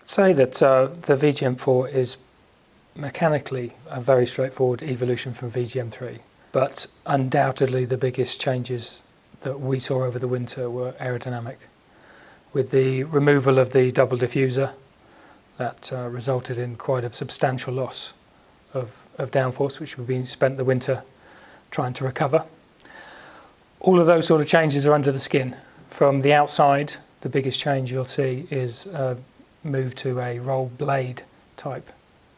say that the VJM04 is mechanically a very straightforward evolution from VJM3, but undoubtedly the biggest changes that we saw over the winter were aerodynamic. With the removal of the double diffuser, that resulted in quite a substantial loss of downforce, which we've spent the winter trying to recover. All of those sort of changes are under the skin. From the outside, the biggest change you'll see is a move to a roll blade type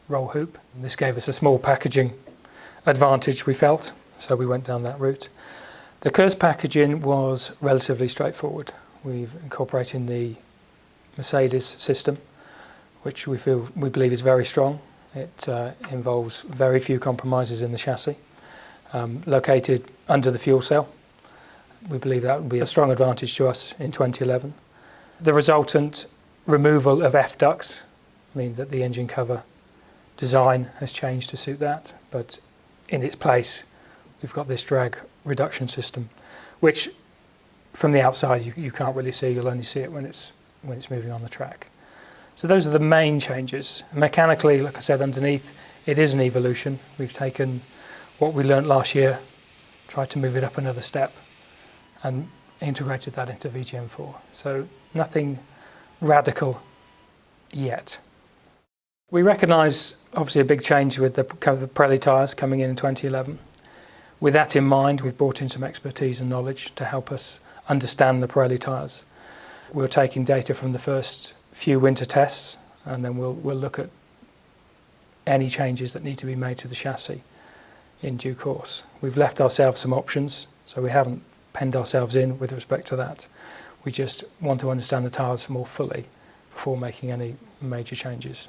roll hoop. And this gave us a small packaging advantage, we felt, so we went down that route. The KERS packaging was relatively straightforward. We've incorporated the Mercedes system, which we believe is very strong. It involves very few compromises in the chassis. Located under the fuel cell, we believe that would be a strong advantage to us in 2011. The resultant removal of F ducts means that the engine cover design has changed to suit that, but in its place we've got this drag reduction system, which from the outside you can't really see. You'll only see it when it's moving on the track. So those are the main changes. Mechanically, like I said, underneath it is an evolution. We've taken what we learnt last year, tried to move it up another step, and integrated that into VJM4. So nothing radical yet. We recognise obviously a big change with the Pirelli tyres coming in 2011. With that in mind, we've brought in some expertise and knowledge to help us understand the Pirelli tyres. We're taking data from the first few winter tests, and then we'll look at any changes that need to be made to the chassis in due course. We've left ourselves some options, so we haven't penned ourselves in with respect to that. We just want to understand the tyres more fully before making any major changes.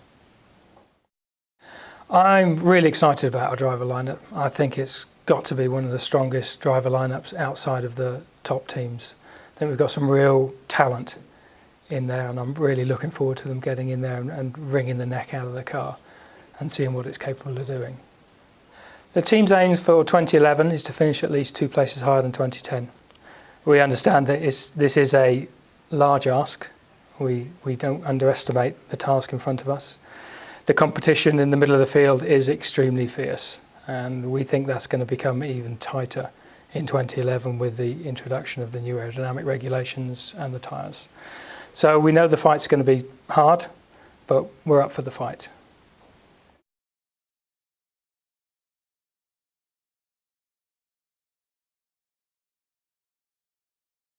I'm really excited about our driver lineup. I think it's got to be one of the strongest driver lineups outside of the top teams. I think we've got some real talent in there, and I'm really looking forward to them getting in there and wringing the neck out of the car and seeing what it's capable of doing. The team's aim for 2011 is to finish at least 2 places higher than 2010. We understand that this is a large ask. We don't underestimate the task in front of us. The competition in the middle of the field is extremely fierce, and we think that's going to become even tighter in 2011 with the introduction of the new aerodynamic regulations and the tyres. So we know the fight's going to be hard, but we're up for the fight.